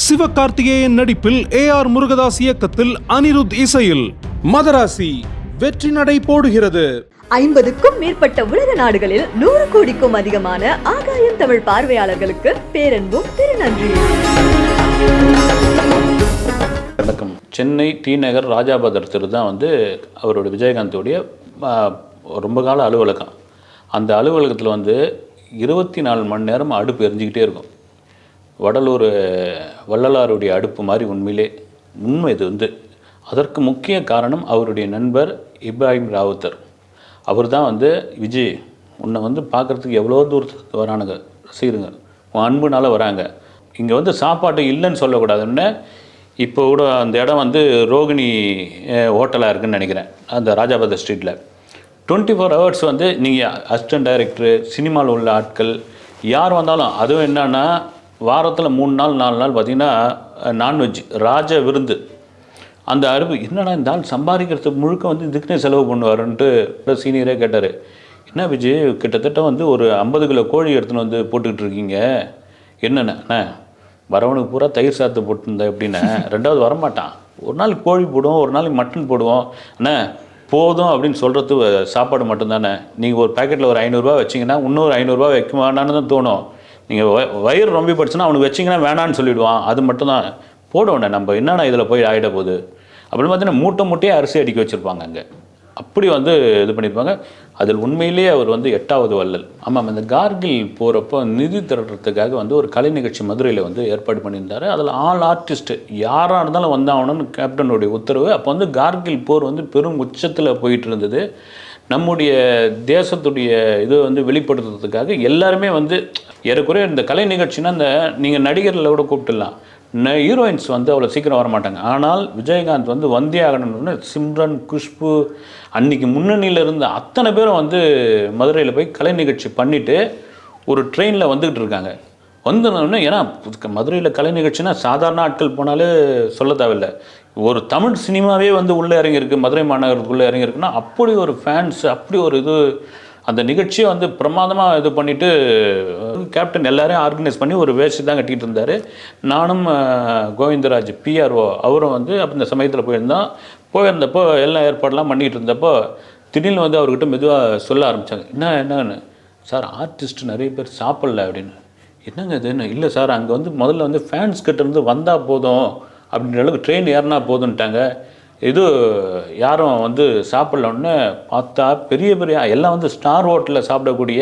சிவகார்த்திகேயன் நடிப்பில் AR முருகதாஸ் இயக்கத்தில் அனிருத் இசையில் மதராசி வெற்றி நடை போடுகிறது. 50க்கும் மேற்பட்ட உலக நாடுகளில் 100 கோடிக்கும் அதிகமான ஆகாயம் தமிழ் பார்வையாளர்களுக்கு பேரன்பும் திருநன்றியும். வணக்கம். சென்னை டி நகர் ராஜாபதர் தெரு தான் அவரோட விஜயகாந்தோடைய ரொம்ப கால அலுவலகம். அந்த அலுவலகத்தில் 24 மணி நேரம் அடுப்பு எரிஞ்சிக்கிட்டே இருக்கும். வடலூர் வள்ளலாருடைய அடுப்பு மாதிரி உண்மை இது. அதற்கு முக்கிய காரணம் அவருடைய நண்பர் இப்ராஹிம் ராவுத்தர். அவர் தான் விஜய் உன்னை பார்க்குறதுக்கு எவ்வளோ தூரத்துக்கு வரானுங்க ரசிகருங்க, உன் அன்புனால வராங்க. இங்கே சாப்பாடு இல்லைன்னு சொல்லக்கூடாதுன்னு இப்போ கூட அந்த இடம் ரோகிணி ஹோட்டலாக இருக்குதுன்னு நினைக்கிறேன். அந்த ராஜாபதர் ஸ்ட்ரீட்டில் 24 ஹவர்ஸ் நீங்கள் அசிஸ்டன்ட் டைரக்டரு, சினிமாவில் உள்ள ஆட்கள் யார் வந்தாலும், அதுவும் என்னென்னா வாரத்தில் 3 நாள் 4 நாள் பார்த்திங்கன்னா நான்வெஜ் ராஜ விருந்து. அந்த அறிவு என்னடா இந்த ஆள் சம்பாதிக்கிறதுக்கு முழுக்க இதுக்குன்னே செலவு பண்ணுவாருன்ட்டு சீனியரே கேட்டார். என்ன விஜய் கிட்டத்தட்ட ஒரு 50 கிலோ கோழி எடுத்துன்னு போட்டுக்கிட்டு இருக்கீங்க, என்னென்ன வரவனுக்கு பூரா தயிர் சாத்து போட்டுருந்தேன் எப்படின்னா, ரெண்டாவது வரமாட்டான். ஒரு நாளைக்கு கோழி போடுவோம், ஒரு நாளைக்கு மட்டன் போடுவோம், அண்ணா போதும் அப்படின்னு சொல்கிறது சாப்பாடு மட்டும்தானே. நீங்கள் ஒரு பேக்கெட்டில் ஒரு 500 ரூபா வச்சிங்கன்னா இன்னொரு 500 ரூபா வைக்க வேண்டான்னு தான் தோணும். நீங்கள் வயிறு ரொம்ப படிச்சுன்னா அவனுக்கு வச்சிங்கன்னா வேணான்னு சொல்லிவிடுவான். அது மட்டும்தான் போடுவோண்ணே. நம்ம என்னென்ன இதில் போய் ஆகிட போகுது அப்படின்னு பார்த்தீங்கன்னா மூட்டையே அரிசி அடிக்க வச்சுருப்பாங்க. அங்கே அப்படி இது பண்ணியிருப்பாங்க. அதில் உண்மையிலேயே அவர் 8வது வள்ளல். ஆமாம், இந்த கார்கில் போகிறப்போ நிதி திரட்டுறதுக்காக ஒரு கலை நிகழ்ச்சி மதுரையில் ஏற்பாடு பண்ணியிருந்தார். அதில் ஆல் ஆர்டிஸ்ட்டு யாராக இருந்தாலும் வந்தாகணும்னு கேப்டனுடைய உத்தரவு. அப்போ கார்கில் போர் பெரும் உச்சத்தில் போயிட்டு இருந்தது. நம்முடைய தேசத்துடைய இது வெளிப்படுத்துறதுக்காக எல்லாருமே ஏறக்குறைய இந்த கலை நிகழ்ச்சின்னா நீங்கள் நடிகர்களை கூட கூப்பிட்டுலாம், ஹீரோயின்ஸ் அவ்வளோ சீக்கிரம் வர மாட்டாங்க. ஆனால் விஜயகாந்த் வந்தே ஆகணும்னு சிம்ரன், குஷ்பு அன்றைக்கி முன்னணியில் இருந்த அத்தனை பேரும் மதுரையில் போய் கலை நிகழ்ச்சி பண்ணிவிட்டு ஒரு ட்ரெயினில் வந்துக்கிட்டு இருக்காங்க. வந்தோடனே ஏன்னா மதுரையில் கலை நிகழ்ச்சினா சாதாரண ஆட்கள் போனாலே சொல்ல தேவையில்லை. ஒரு தமிழ் சினிமாவே உள்ளே இறங்கியிருக்கு, மதுரை மாநகரத்துக்குள்ளே இறங்கியிருக்குன்னா அப்படி ஒரு ஃபேன்ஸ், அப்படி ஒரு இது. அந்த நிகழ்ச்சியை பிரமாதமாக இது பண்ணிவிட்டு கேப்டன் எல்லாரையும் ஆர்கனைஸ் பண்ணி ஒரு வேஷ்டி தான் கட்டிகிட்டு இருந்தார். நானும் கோவிந்தராஜ் PRO அவரும் அப்போ இந்த சமயத்தில் போயிருந்தப்போ எல்லாம் ஏற்பாடெல்லாம் பண்ணிகிட்டு இருந்தப்போ திடீர்னு அவர்கிட்ட மெதுவாக சொல்ல ஆரம்பித்தாங்க. என்னன்னு சார், ஆர்டிஸ்ட் நிறைய பேர் சாப்பிடல அப்படின்னு. என்னங்க இதுன்னு. இல்லை சார், அங்கே முதல்ல ஃபேன்ஸ் கிட்டேருந்து வந்தால் போதும் அப்படின்ற அளவுக்கு ட்ரெயின் ஏறினா போதுன்ட்டாங்க. இது யாரும் சாப்பிட்லன்னு பார்த்தா பெரிய எல்லாம் ஸ்டார் ஹோட்டலில் சாப்பிடக்கூடிய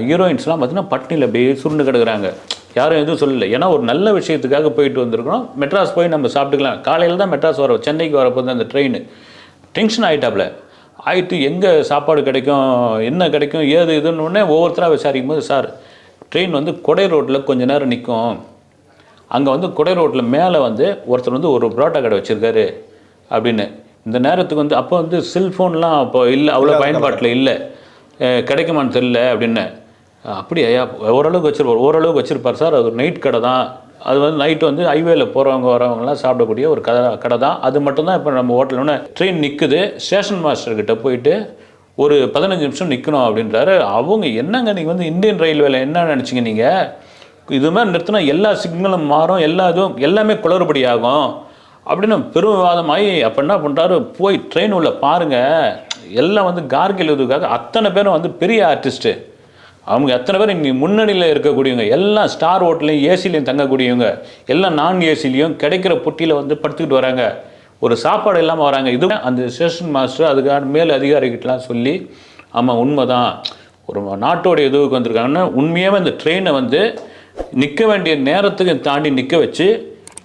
ஹீரோயின்ஸ்லாம் பார்த்திங்கன்னா பட்னியில் அப்படியே சுருண்டு கிடக்குறாங்க. யாரும் எதுவும் சொல்லலை. ஏன்னா ஒரு நல்ல விஷயத்துக்காக போயிட்டு வந்திருக்கிறோம். மெட்ராஸ் போய் நம்ம சாப்பிட்டுக்கலாம். காலையில் தான் மெட்ராஸ் சென்னைக்கு வரப்போது அந்த ட்ரெயின் டென்ஷன் ஆகிட்டாப்புல ஆகிட்டு எங்கே சாப்பாடு கிடைக்கும், என்ன கிடைக்கும், ஏது இதுன்னு உடனே ஒவ்வொருத்தராக விசாரிக்கும் போது, சார் ட்ரெயின் கொடை ரோட்டில் கொஞ்சம் நேரம் நிற்கும், அங்கே கொடை ரோட்டில் மேலே ஒருத்தர் ஒரு புரோட்டா கடை வச்சுருக்காரு அப்படின்னு. இந்த நேரத்துக்கு அப்போ செல்ஃபோன்லாம் அப்போ இல்லை, அவ்வளோ பயன்பாட்டில் இல்லை, கிடைக்குமான்னு தெரியல அப்படின்னு. அப்படி ஐயா ஓரளவுக்கு வச்சுருப்பார் சார். அது ஒரு நைட் கடை தான். அது நைட்டு ஹைவேல போகிறவங்க வரவங்கலாம் சாப்பிடக்கூடிய ஒரு கடை தான். அது மட்டும்தான் இப்போ நம்ம ஹோட்டல் ட்ரெயின் நிற்குது. ஸ்டேஷன் மாஸ்டர்கிட்ட போயிட்டு ஒரு 15 நிமிஷம் நிற்கணும் அப்படின்றாரு. அவங்க என்னங்க நீங்கள் இந்தியன் ரயில்வேல என்ன நினச்சிங்க, நீங்கள் இது மாதிரி நிறுத்தினா எல்லா சிக்னலும் மாறும், எல்லாமே குளறுபடி ஆகும் அப்படின்னு பெரும் விவாதமாகி அப்போ என்ன பண்ணுறாரு, போய் ட்ரெயின் உள்ள பாருங்கள், எல்லாம் கார்கில் இதுக்காக அத்தனை பேரும் பெரிய ஆர்டிஸ்ட்டு, அவங்க அத்தனை பேர் இங்கே முன்னணியில் இருக்கக்கூடியவங்க, எல்லாம் ஸ்டார் ஹோட்டலையும் ஏசிலையும் தங்கக்கூடியவங்க, எல்லாம் நான் ஏசிலையும் கிடைக்கிற பொட்டியில் படுத்துக்கிட்டு வராங்க, ஒரு சாப்பாடு இல்லாமல் வராங்க. இது அந்த ஸ்டேஷன் மாஸ்டர் அதுக்கான மேல் அதிகாரிகிட்டலாம் சொல்லி, ஆமாம் உண்மைதான், ஒரு நாட்டோடைய இதுவுக்கு வந்திருக்காங்கன்னா உண்மையாகவே அந்த ட்ரெயினை நிற்க வேண்டிய நேரத்துக்கு தாண்டி நிற்க வச்சு,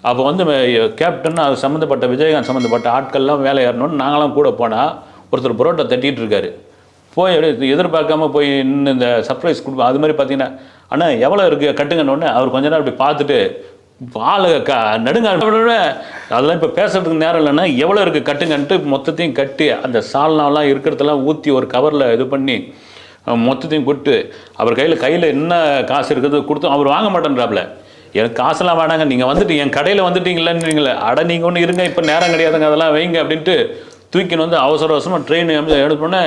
அப்போ கேப்டன் அது சம்மந்தப்பட்ட விஜயகாந்த் சம்மந்தப்பட்ட ஆட்கள்லாம் வேலை ஏறணும்னு நாங்களாம் கூட போனால் ஒருத்தர் புரோட்டா தட்டிகிட்டு இருக்காரு. போய் எதிர்பார்க்காம போய் இன்னும் இந்த சர்ப்ரைஸ் கொடுப்போம். அது மாதிரி பார்த்தீங்கன்னா, அண்ணா எவ்வளோ இருக்குது கட்டுங்கன்னு அவர் கொஞ்ச நேரம் அப்படி பார்த்துட்டு ஆளு நடுங்க, அதெல்லாம் இப்போ பேசுறதுக்கு நேரம் இல்லைன்னா எவ்வளோ இருக்குது கட்டுங்கன்ட்டு மொத்தத்தையும் கட்டி அந்த சால்னாலாம் இருக்கிறதெல்லாம் ஊற்றி ஒரு கவரில் இது பண்ணி மொத்தத்தையும் கொடுத்து அவர் கையில் என்ன காசு இருக்குது கொடுத்தோம். அவர் வாங்க மாட்டேன்றாப்புல. எனக்கு காசெல்லாம் வேணாங்க, நீங்கள் என் கடையில் வந்துட்டீங்களேன்றீங்களே, அட நீங்கள் ஒன்று இருங்க, இப்போ நேரம் கிடையாதுங்க, அதெல்லாம் வைங்க அப்படின்ட்டு தூக்கின்னு அவசர அவசரமாக ட்ரெயின் எடுத்தோடனே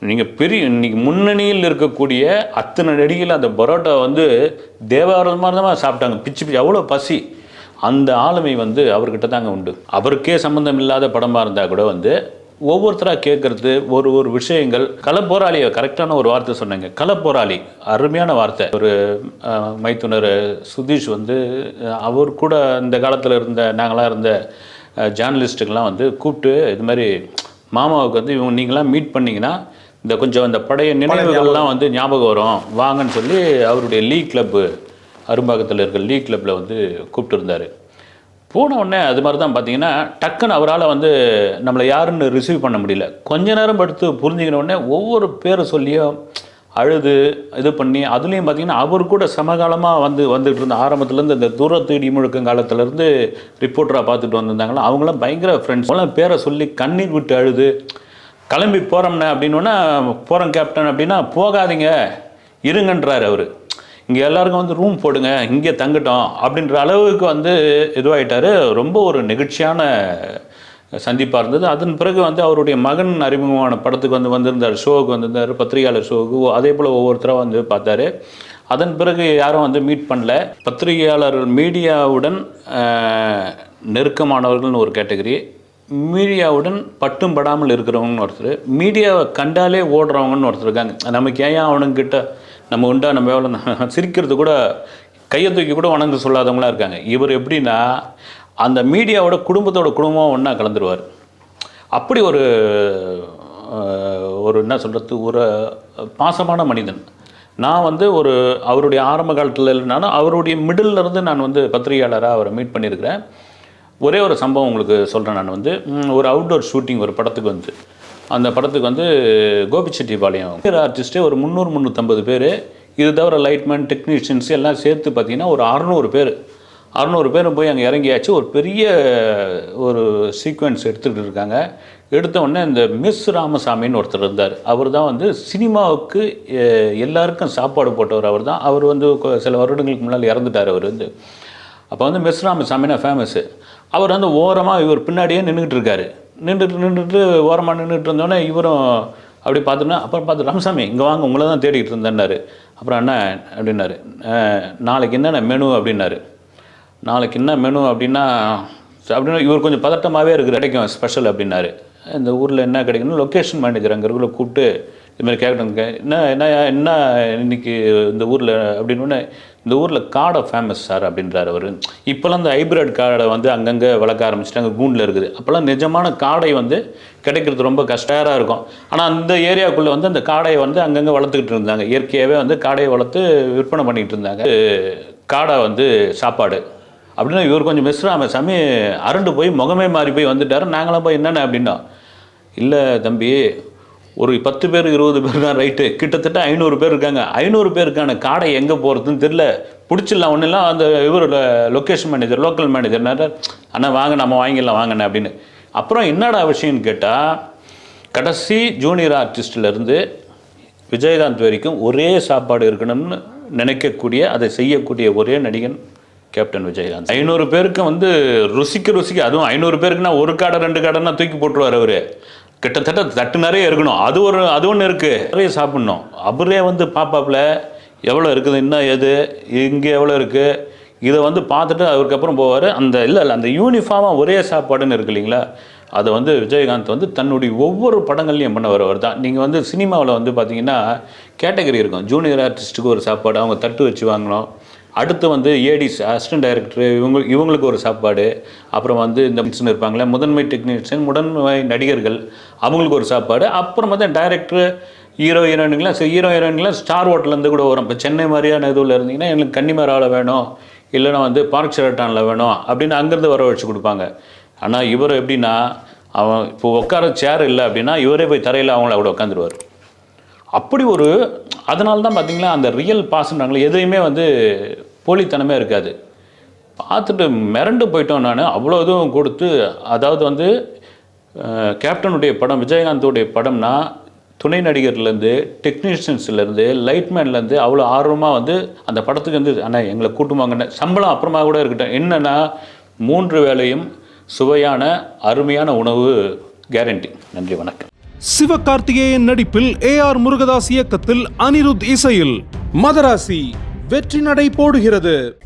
நீங்கள் இன்னைக்கு முன்னணியில் இருக்கக்கூடிய அத்தனை நடிகைகள் அந்த பரோட்டா வந்து தேவாரம் மாதிரி தான் சாப்பிட்டாங்க, பிச்சு அவ்வளோ பசி. அந்த ஆளுமை வந்து அவர்கிட்ட தாங்க உண்டு. அவருக்கே சம்மந்தம் இல்லாத படமாக இருந்தால் கூட வந்து ஒவ்வொருத்தராக கேட்குறது ஒரு விஷயங்கள். களப்போராளியை கரெக்டான ஒரு வார்த்தை சொன்னாங்க, களப்போராளி, அருமையான வார்த்தை. ஒரு மைத்துனர் சுதீஷ் வந்து அவர் கூட இந்த காலத்தில் நாங்களாம் இருந்த ஜேர்னலிஸ்ட்டுக்கெல்லாம் வந்து கூப்பிட்டு இது மாதிரி மாமாவுக்கு வந்து நீங்களாம் மீட் பண்ணிங்கன்னா இந்த பழைய நினைவுகள்லாம் வந்து ஞாபகம் வரும் வாங்கன்னு சொல்லி அவருடைய லீக் கிளப்பு அரும்பாக்கத்தில் இருக்கிற லீக் கிளப்பில் வந்து கூப்பிட்டுருந்தார். போன உடனே அது மாதிரி தான் பார்த்தீங்கன்னா டக்குன்னு அவரால் வந்து நம்மளை யாருன்னு ரிசீவ் பண்ண முடியல. கொஞ்ச நேரம் படுத்து புரிஞ்சுக்கின உடனே ஒவ்வொரு பேரை சொல்லியும் அழுது இது பண்ணி, அதுலேயும் பார்த்தீங்கன்னா அவர் கூட சமகாலமாக வந்துட்டு இருந்த ஆரம்பத்துலேருந்து இந்த தூரத்து இடிமுழுக்கம் காலத்துலேருந்து ரிப்போர்ட்டராக பார்த்துட்டு வந்திருந்தாங்களா, அவங்களாம் பயங்கர ஃப்ரெண்ட்ஸ். அவங்களாம் பேரை சொல்லி கண்ணீர் விட்டு அழுது கிளம்பி போகிறோம்னே அப்படின்னா போகிறோம் கேப்டன் அப்படின்னா போகாதீங்க இருங்கன்றார் அவர். இங்கே எல்லாருக்கும் வந்து ரூம் போடுங்க, இங்கே தங்கட்டும் அப்படின்ற அளவுக்கு வந்து இதுவாகிட்டார். ரொம்ப ஒரு நெகிழ்ச்சியான சந்திப்பாக இருந்தது. அதன் பிறகு வந்து அவருடைய மகன் அறிமுகமான படத்துக்கு வந்திருந்தார், ஷோவுக்கு வந்திருந்தார், பத்திரிகையாளர் ஷோவுக்கு. அதே போல் ஒவ்வொருத்தராக வந்து பார்த்தாரு. அதன் பிறகு யாரும் வந்து மீட் பண்ணல. பத்திரிகையாளர் மீடியாவுடன் நெருக்கமானவர்கள்னு ஒரு கேட்டகரி, மீடியாவுடன் பட்டும் படாமல் இருக்கிறவங்கன்னு ஒருத்தர், மீடியாவை கண்டாலே ஓடுறவங்கன்னு ஒருத்தர் இருக்காங்க. நமக்கு ஏன் அவனுங்கிட்ட நம்ம உண்டா, நம்ம எவ்வளோ சிரிக்கிறது கூட கையை தூக்கி கூட வணங்க சொல்லாதவங்களாம் இருக்காங்க. இவர் எப்படின்னா அந்த மீடியாவோட குடும்பம் ஒன்றா கலந்துருவார். அப்படி ஒரு என்ன சொல்கிறது, ஒரு பாசமான மனிதன். நான் வந்து அவருடைய ஆரம்ப காலத்தில் இல்லைனாலும் அவருடைய மிடில் இருந்து நான் வந்து பத்திரிகையாளராக அவரை மீட் பண்ணியிருக்கிறேன். ஒரே ஒரு சம்பவம் உங்களுக்கு சொல்கிறேன். நான் வந்து ஒரு அவுட்டோர் ஷூட்டிங் ஒரு படத்துக்கு வந்து, அந்த படத்துக்கு வந்து கோபிச்செட்டிப்பாளையம் ஆர்டிஸ்ட்டே ஒரு 300-350 பேர், இது தவிர லைட்மேன் டெக்னீஷியன்ஸ் எல்லாம் சேர்த்து பார்த்திங்கன்னா ஒரு 600 பேரும் போய் அங்கே இறங்கியாச்சு. ஒரு பெரிய ஒரு சீக்வன்ஸ் எடுத்துகிட்டு இருக்காங்க. எடுத்த உடனே இந்த மிஸ் ராமசாமின்னு ஒருத்தர் இருந்தார். அவர் தான் வந்து சினிமாவுக்கு எல்லாருக்கும் சாப்பாடு போட்டவர். அவர் தான். அவர் வந்து சில வருடங்களுக்கு முன்னால் இறந்துட்டார். அவர் வந்து அப்போ வந்து மிஸ் ராமசாமின்னா ஃபேமஸ்ஸு. அவர் வந்து ஓரமாக இவர் பின்னாடியே நின்றுக்கிட்டு இருக்காரு. நின்றுட்டு ஓரமாக நின்றுட்டு இருந்தோடனே இவரும் அப்படி பார்த்தோன்னா, அப்புறம் பார்த்து ராமசாமி இங்கே வாங்க, உங்களை தான் தேடிக்கிட்டு இருந்தேன்னாரு. அப்புறம் என்ன அப்படின்னாரு, நாளைக்கு என்னென்ன மெனு அப்படின்னாரு. நாளைக்கு என்ன மெனு அப்படின்னா இவர் கொஞ்சம் பதட்டமாகவே இருக்குது. கிடைக்கும் ஸ்பெஷல் அப்படின்னாரு. இந்த ஊரில் என்ன கிடைக்குன்னு லொக்கேஷன் மேனேஜர் அங்கே இருக்கிற கூப்பிட்டு இதுமாதிரி கேட்குறேங்க, என்ன இன்றைக்கி இந்த ஊரில் அப்படின்னு, இந்த ஊரில் காடை ஃபேமஸ் சார் அப்படின்றார் அவர். இப்போல்லாம் இந்த ஹைப்ரிட் காடை வந்து அங்கங்கே வளர்க்க ஆரம்பிச்சிட்டாங்க, கூண்டில் இருக்குது. அப்போல்லாம் நிஜமான காடை வந்து கிடைக்கிறது ரொம்ப கஷ்டமாக இருக்கும். ஆனால் அந்த ஏரியாவுக்குள்ளே வந்து அந்த காடையை வந்து அங்கங்கே வளர்த்துக்கிட்டு இருந்தாங்க. இயற்கையாகவே வந்து காடையை வளர்த்து விற்பனை பண்ணிக்கிட்டு இருந்தாங்க. காடை வந்து சாப்பாடு அப்படின்னா இவர் கொஞ்சம் மிஸ் ராமசாமி அரண்டு போய் முகமே மாறி போய் வந்துட்டார். நாங்களாம் போய் என்னென்ன அப்படின்னா, இல்லை தம்பி, ஒரு 10 பேர் 20 பேர் தான் ரைட்டு, கிட்டத்தட்ட 500 பேர் இருக்காங்க. 500 பேருக்கான காடை எங்கே போகிறதுன்னு தெரியல, பிடிச்சிடலாம் ஒன்றுலாம். அந்த இவர் லொக்கேஷன் மேனேஜர், லோக்கல் மேனேஜர், அண்ணா வாங்க நம்ம வாங்கிடலாம் வாங்கண்ணே அப்படின்னு. அப்புறம் என்னடா விஷயம்னு கேட்டால், கடைசி ஜூனியர் ஆர்டிஸ்ட்லேருந்து விஜயகாந்த் வரைக்கும் ஒரே சாப்பாடு இருக்கணும்னு நினைக்கக்கூடிய, அதை செய்யக்கூடிய ஒரே நடிகன் கேப்டன் விஜயகாந்த். 500 பேருக்கு வந்து ருசிக்க, அதுவும் 500 பேருக்குன்னா ஒரு காடை 2 காடைன்னா தூக்கி போட்டுருவார் அவர். கிட்டத்தட்ட தட்டு நிறைய இருக்கணும். அது ஒன்று இருக்குது, நிறைய சாப்பிட்ணும். அவரே வந்து பாப்பாப்பில் எவ்வளோ இருக்குது, இன்னும் எது இங்கே எவ்வளோ இருக்குது, இதை வந்து பார்த்துட்டு அதுக்கப்புறம் போவார். அந்த யூனிஃபார்மாக ஒரே சாப்பாடுன்னு இருக்கு இல்லைங்களா, அதை வந்து விஜயகாந்த் வந்து தன்னுடைய ஒவ்வொரு படங்கள்லையும் பண்ணவர் அவர் தான். நீங்கள் வந்து சினிமாவில் வந்து பார்த்தீங்கன்னா கேட்டகரி இருக்கும். ஜூனியர் ஆர்டிஸ்ட்டுக்கு ஒரு சாப்பாடு, அவங்க தட்டு வச்சு வாங்கணும். அடுத்து வந்து ஏடிஸ், அசிஸ்டன்ட் டைரக்டர், இவங்களுக்கு ஒரு சாப்பாடு. அப்புறம் வந்து இந்த மிஷன் இருப்பாங்களே, முதன்மை டெக்னீஷியன், முதன்மை நடிகர்கள், அவங்களுக்கு ஒரு சாப்பாடு. அப்புறம் வந்து டைரக்டர், ஹீரோ ஹீரோயின்கெலாம் ஸ்டார் ஹோட்டல்லேருந்து கூட வரும். இப்போ சென்னை மாதிரியான இதுவில் இருந்தீங்கன்னா எங்களுக்கு கன்னிமராவில் வேணும், இல்லைன்னா வந்து பார்க் ஷெரட்டானில் வேணும் அப்படின்னு அங்கேருந்து வர வச்சு கொடுப்பாங்க. ஆனால் இவர் எப்படின்னா, அவன் இப்போ உட்கார சேர் இல்லை அப்படின்னா இவரே போய் தரையில் அவங்கள கூட உட்காந்துருவார். அப்படி ஒரு, அதனால தான் பார்த்தீங்களா அந்த ரியல் பாசன்றாங்களே, எதையுமே வந்து போலித்தனமே இருக்காது. பார்த்துட்டு மிரண்டு போயிட்டோம். நான் அவ்வளோ இதுவும் கொடுத்து, அதாவது வந்து கேப்டனுடைய படம், விஜயகாந்தோடைய படம்னா துணை நடிகர்லேருந்து, டெக்னீஷியன்ஸ்லேருந்து, லைட்மேன்லேருந்து அவ்வளோ ஆர்வமாக வந்து அந்த படத்துக்கு வந்து ஆனால் எங்களை கூட்டுவாங்கன்னு. சம்பளம் அப்புறமா கூட இருக்கட்டும், என்னென்னா 3 வேளையும் சுவையான அருமையான உணவு கேரண்டி. நன்றி, வணக்கம். சிவகார்த்திகேயன் நடிப்பில் AR முருகதாஸ் இயக்கத்தில் அனிருத் இசையில் மதராசி வெற்றி நடை போடுகிறது.